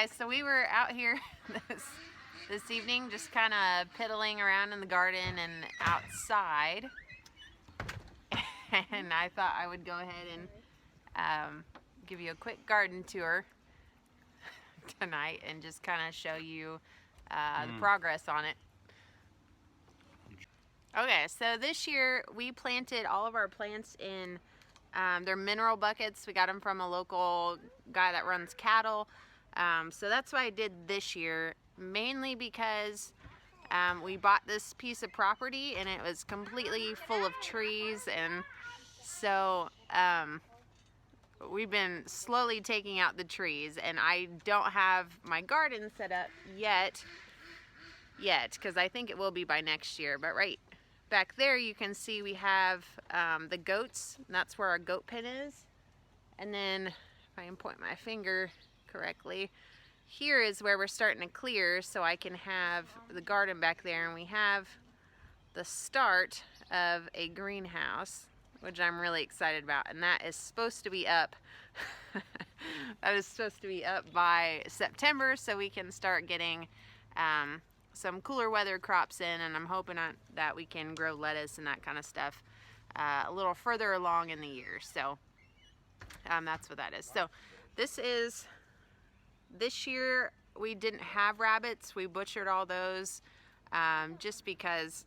guys, so we were out here this evening just kind of piddling around in the garden and outside, and I thought I would go ahead and give you a quick garden tour tonight and just kind of show you the progress on it. Okay, so this year we planted all of our plants in they're mineral buckets. We got them from a local guy that runs cattle. So that's what I did this year, mainly because we bought this piece of property and it was completely full of trees, and so we've been slowly taking out the trees, and I don't have my garden set up yet because I think it will be by next year. But right back there you can see we have the goats, and that's where our goat pen is. And then if I can point my finger correctly, here is where we're starting to clear so I can have the garden back there, and we have the start of a greenhouse, which I'm really excited about, and that is supposed to be up that is supposed to be up by September, so we can start getting some cooler weather crops in, and I'm hoping that we can grow lettuce and that kind of stuff a little further along in the year. So that's what that is. So this year we didn't have rabbits. We butchered all those just because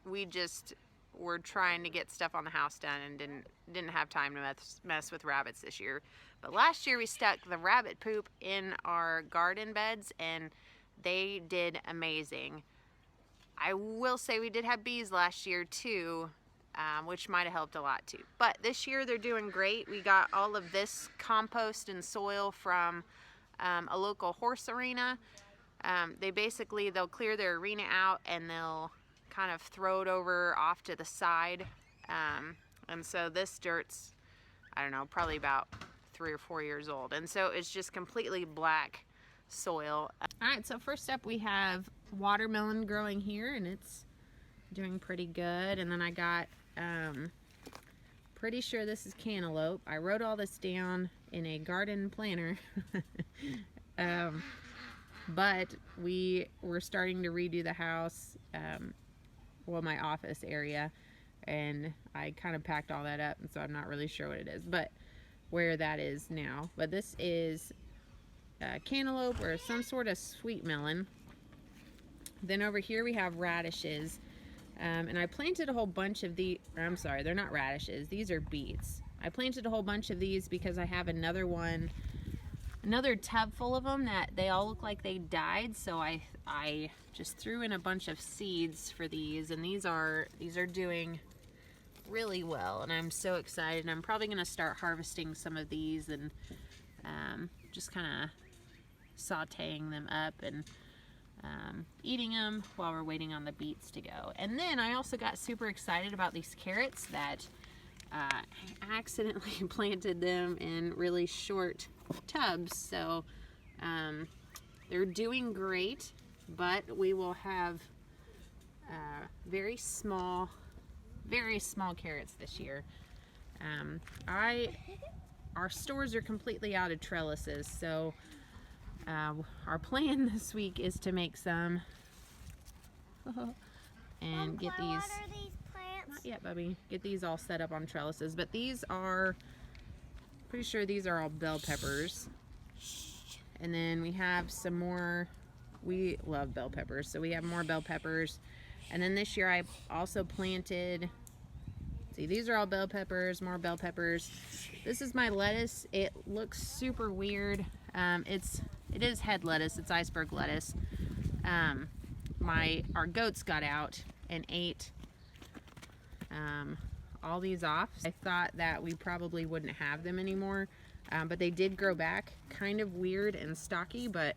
we just were trying to get stuff on the house done and didn't have time to mess with rabbits this year. But last year we stuck the rabbit poop in our garden beds, and they did amazing. I will say we did have bees last year too, which might have helped a lot too. But this year they're doing great. We got all of this compost and soil from a local horse arena. They'll clear their arena out and they'll kind of throw it over off to the side. And so this dirt's, I don't know, probably about 3 or 4 years old. And so it's just completely black soil. Alright, so first up we have watermelon growing here, and it's doing pretty good. And then I got pretty sure this is cantaloupe. I wrote all this down in a garden planner. But we were starting to redo the house, well, my office area, and I kind of packed all that up, and so I'm not really sure what it is, but where that is now. But this is cantaloupe or some sort of sweet melon. Then over here we have radishes, and I planted a whole bunch of the, I'm sorry, they're not radishes, these are beets. I planted a whole bunch of these because I have another tub full of them that they all look like they died, so I just threw in a bunch of seeds for these, and these are doing really well, and I'm so excited. I'm probably going to start harvesting some of these and just kind of sauteing them up and eating them while we're waiting on the beets to go. And then I also got super excited about these carrots that I accidentally planted them in really short tubs, so they're doing great, but we will have very small carrots this year. Our stores are completely out of trellises, so our plan this week is to make some and get these. What are these plants? Not yet, Bubby. Get these all set up on trellises, but these are, pretty sure these are all bell peppers. And then we have some more. We love bell peppers, so we have more bell peppers. And then this year I also planted, see, these are all bell peppers, more bell peppers. This is my lettuce. It looks super weird. It is head lettuce. It's iceberg lettuce. Our goats got out and ate all these off. I thought that we probably wouldn't have them anymore, but they did grow back, kind of weird and stocky, but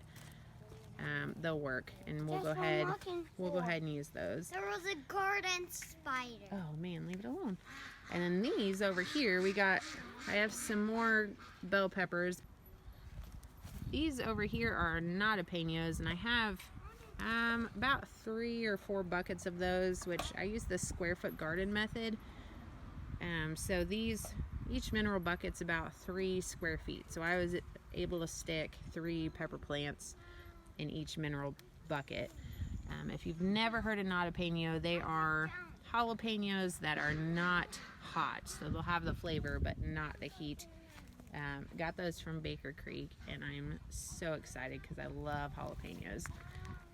they'll work, and we'll go ahead and use those. There was a garden spider. Oh man, leave it alone. And then these over here, I have some more bell peppers. These over here are jalapenos, and I have about 3 or 4 buckets of those, which I use the square foot garden method. So each mineral bucket's about 3 square feet. So I was able to stick 3 pepper plants in each mineral bucket. If you've never heard of jalapeno, they are jalapenos that are not hot, so they'll have the flavor but not the heat. Got those from Baker Creek, and I'm so excited because I love jalapenos.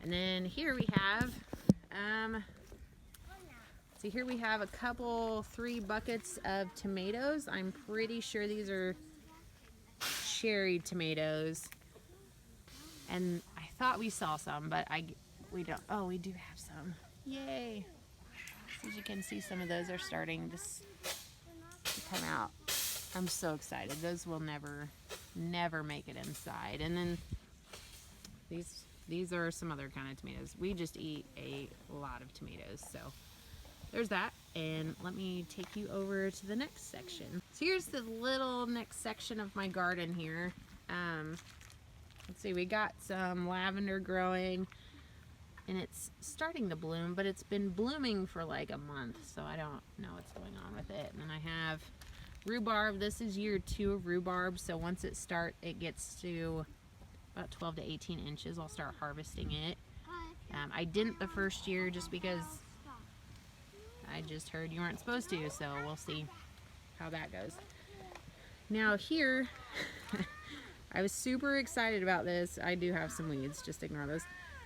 And then here we have, here we have a couple, 3 buckets of tomatoes. I'm pretty sure these are cherry tomatoes, and I thought we saw some, but we don't. Oh, we do have some. Yay! So as you can see, some of those are starting to come out. I'm so excited. Those will never make it inside. And then these are some other kind of tomatoes. We just eat a lot of tomatoes, so there's that. And let me take you over to the next section. So here's the little next section of my garden here. Let's see, we got some lavender growing, and it's starting to bloom, but it's been blooming for like a month, so I don't know what's going on with it. And then I have rhubarb. This is year 2 of rhubarb, so once it gets to about 12 to 18 inches, I'll start harvesting it. I didn't the first year just because I just heard you weren't supposed to, so we'll see how that goes. Now here, I was super excited about this. I do have some weeds, just ignore those.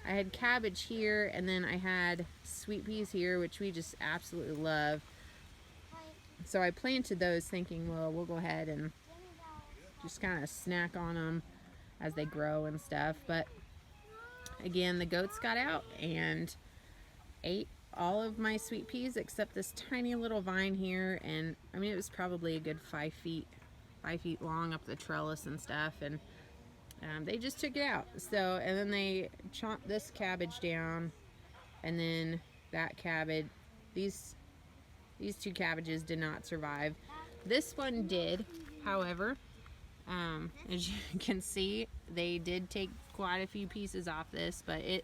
I had cabbage here, and then I had sweet peas here, which we just absolutely love. So I planted those thinking, well, we'll go ahead and just kind of snack on them as they grow and stuff. But again, the goats got out and ate all of my sweet peas except this tiny little vine here. And I mean, it was probably a good 5 feet long up the trellis and stuff. And they just took it out. So, and then they chomped this cabbage down, and then that cabbage, these 2 cabbages did not survive. This one did, however. As you can see, they did take quite a few pieces off this, but it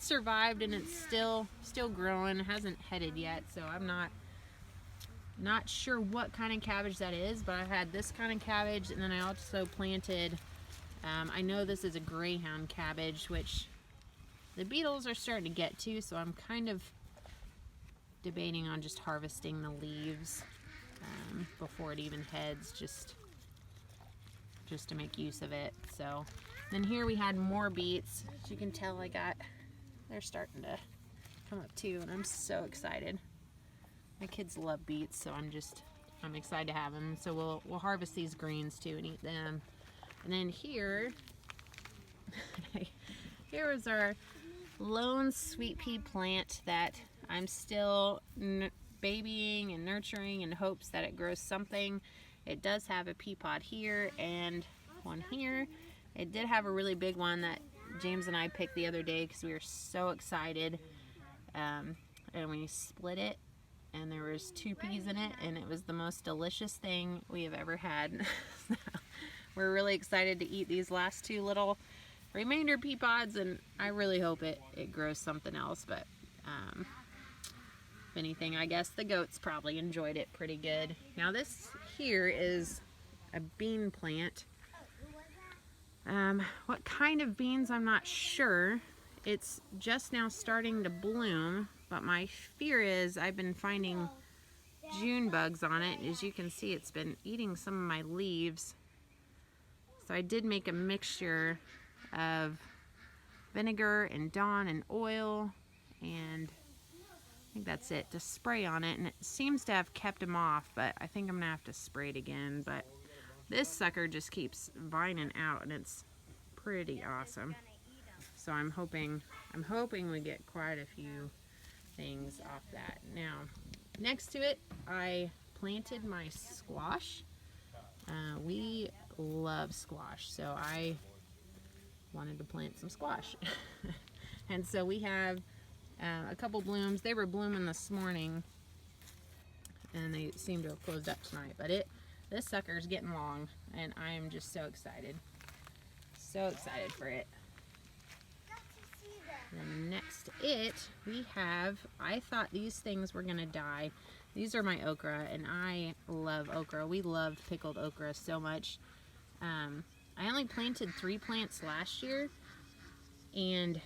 survived, and it's still growing. It hasn't headed yet, so I'm not sure what kind of cabbage that is, but I had this kind of cabbage, and then I also planted, I know this is a greyhound cabbage, which the beetles are starting to get to, so I'm kind of debating on just harvesting the leaves before it even heads, just to make use of it. So then here we had more beets. As you can tell, they're starting to come up too, and I'm so excited. My kids love beets, so I'm excited to have them. So we'll harvest these greens too and eat them. And then here is our lone sweet pea plant that I'm still babying and nurturing in hopes that it grows something. It does have a pea pod here and one here. It did have a really big one that James and I picked the other day because we were so excited. And we split it, and there was 2 peas in it, and it was the most delicious thing we have ever had. We're really excited to eat these last 2 little remainder pea pods, and I really hope it grows something else. But if anything, I guess the goats probably enjoyed it pretty good. Now this here is a bean plant. What kind of beans, I'm not sure. It's just now starting to bloom, but my fear is I've been finding June bugs on it. As you can see, it's been eating some of my leaves. So I did make a mixture of vinegar and Dawn and oil, and I think that's it, to spray on it, and it seems to have kept them off, but I think I'm gonna have to spray it again. But this sucker just keeps vining out, and it's pretty awesome. So I'm hoping we get quite a few things off that. Now, next to it, I planted my squash. We love squash, so I wanted to plant some squash. And so we have a couple blooms. They were blooming this morning, and they seem to have closed up tonight, but this sucker's getting long, and I am just so excited. So excited for it. And next to it, we have, I thought these things were gonna die. These are my okra, and I love okra. We love pickled okra so much. I only planted 3 plants last year, and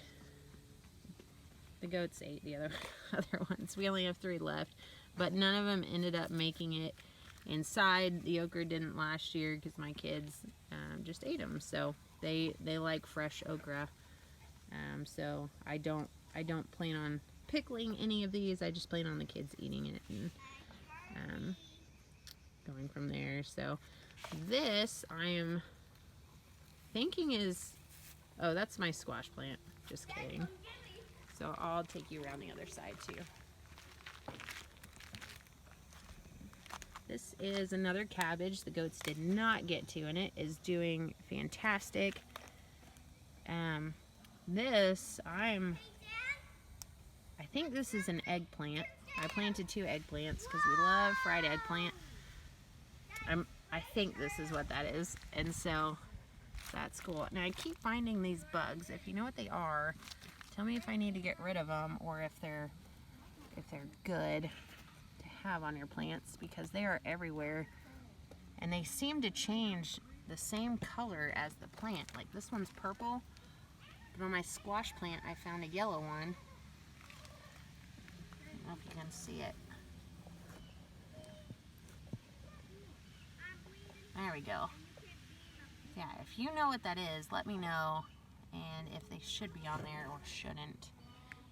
the goats ate the other ones. We only have 3 left, but none of them ended up making it inside. The okra didn't last year because my kids just ate them. So they like fresh okra. So I don't plan on pickling any of these. I just plan on the kids eating it and going from there. So this I am thinking is, oh, that's my squash plant. Just kidding. So I'll take you around the other side too. This is another cabbage the goats did not get to, and it is doing fantastic. This, I think this is an eggplant. I planted 2 eggplants because we love fried eggplant. I think this is what that is, and so that's cool. Now I keep finding these bugs. If you know what they are, tell me if I need to get rid of them or if they're good to have on your plants, because they are everywhere and they seem to change the same color as the plant. Like this one's purple, but on my squash plant I found a yellow one. I don't know if you can see it. There we go. Yeah, if you know what that is, let me know, and if they should be on there or shouldn't,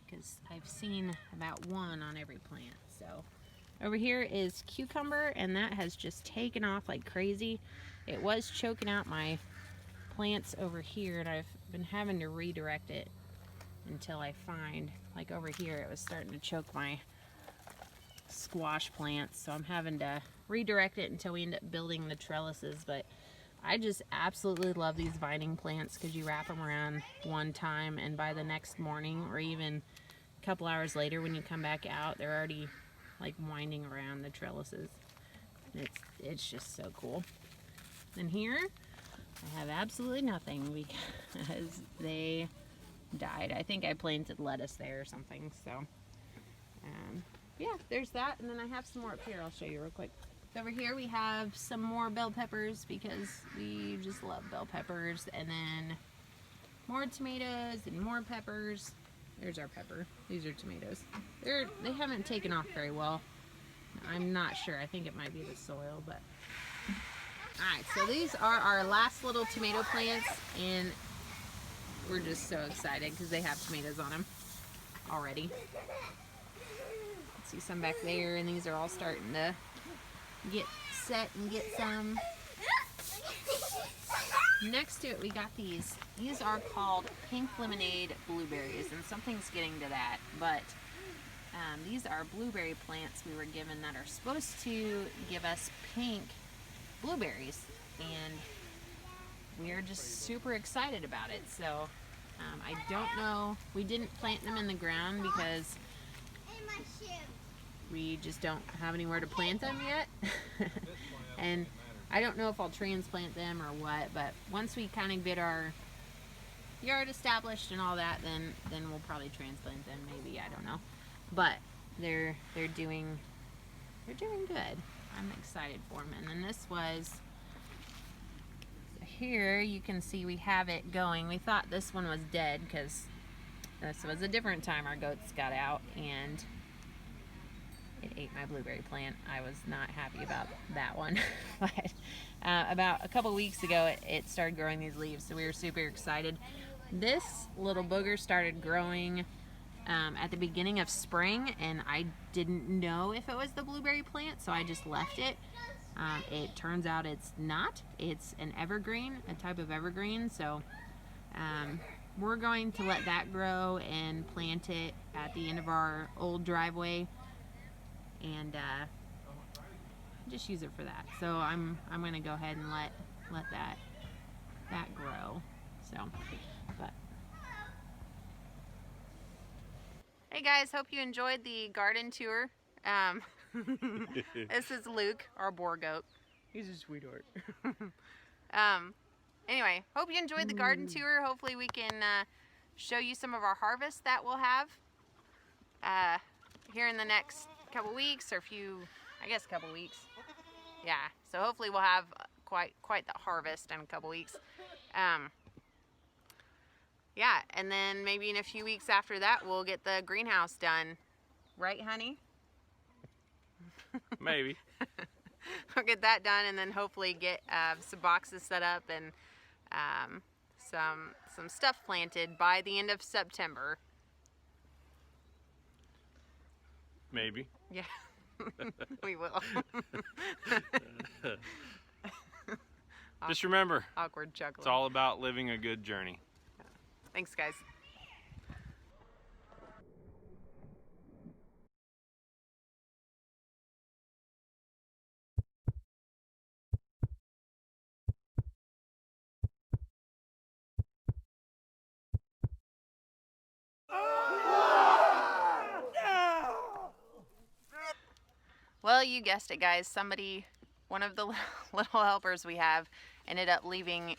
because I've seen about 1 on every plant. So over here is cucumber, and that has just taken off like crazy. It was choking out my plants over here, and I've been having to redirect it until I find, like over here, it was starting to choke my squash plants, so I'm having to redirect it until we end up building the trellises. But I just absolutely love these vining plants because you wrap them around one time, and by the next morning or even a couple hours later when you come back out, they're already like winding around the trellises. It's just so cool. And here I have absolutely nothing because they died. I think I planted lettuce there or something. So yeah, there's that, and then I have some more up here. I'll show you real quick. Over here we have some more bell peppers because we just love bell peppers, and then more tomatoes and more peppers. There's our pepper. These are tomatoes. They haven't taken off very well. I'm not sure. I think it might be the soil, but alright, so these are our last little tomato plants, and we're just so excited because they have tomatoes on them already. See some back there, and these are all starting to get set and get some. Next to it we got these. These are called pink lemonade blueberries, and something's getting to that, but these are blueberry plants we were given that are supposed to give us pink blueberries, and we are just super excited about it. So I don't know, we didn't plant them in the ground because we just don't have anywhere to plant them yet. And I don't know if I'll transplant them or what, but once we kind of get our yard established and all that, then we'll probably transplant them, maybe, I don't know. But they're doing good. I'm excited for them. And then this was, here you can see we have it going. We thought this one was dead because this was a different time our goats got out and it ate my blueberry plant. I was not happy about that one. But about a couple weeks ago it started growing these leaves, so we were super excited. This little booger started growing at the beginning of spring, and I didn't know if it was the blueberry plant, so I just left it. It turns out it's not. It's an evergreen, a type of evergreen, so we're going to let that grow and plant it at the end of our old driveway, and just use it for that. So I'm gonna go ahead and let that grow. So, but hey guys, hope you enjoyed the garden tour. This is Luke, our boar goat. He's a sweetheart. Anyway, hope you enjoyed the garden tour. Hopefully we can show you some of our harvest that we'll have here in the next couple weeks, or a couple weeks. Yeah, so hopefully we'll have quite the harvest in a couple weeks. Yeah, and then maybe in a few weeks after that, we'll get the greenhouse done. Right, honey? Maybe. We'll get that done, and then hopefully get some boxes set up and some stuff planted by the end of September. Maybe. Yeah, we will. Just remember, Awkward chuckling. it's all about living a good journey. Thanks, guys. Well, you guessed it, guys. One of the little helpers we have, ended up leaving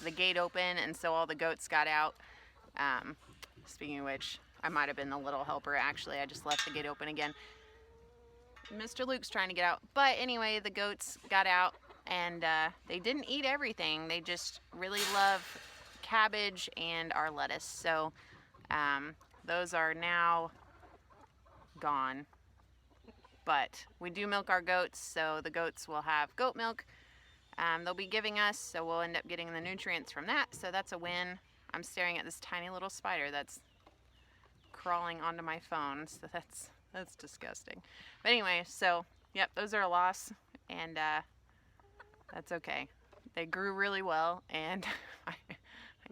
the gate open, and so all the goats got out. Speaking of which, I might have been the little helper, actually. I just left the gate open again. Mr. Luke's trying to get out. But anyway, the goats got out, and they didn't eat everything. They just really love cabbage and our lettuce. So those are now gone. But we do milk our goats, so the goats will have goat milk they'll be giving us, so we'll end up getting the nutrients from that, so that's a win. I'm staring at this tiny little spider that's crawling onto my phone, so that's disgusting. But anyway, so yep, those are a loss, and that's okay. They grew really well, and I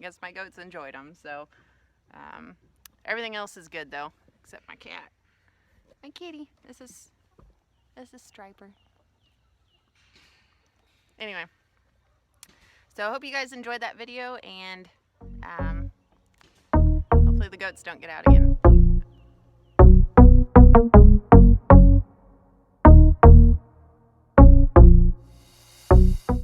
guess my goats enjoyed them, so everything else is good though, except my cat. My kitty. This is Striper. Anyway, so I hope you guys enjoyed that video, and hopefully the goats don't get out again.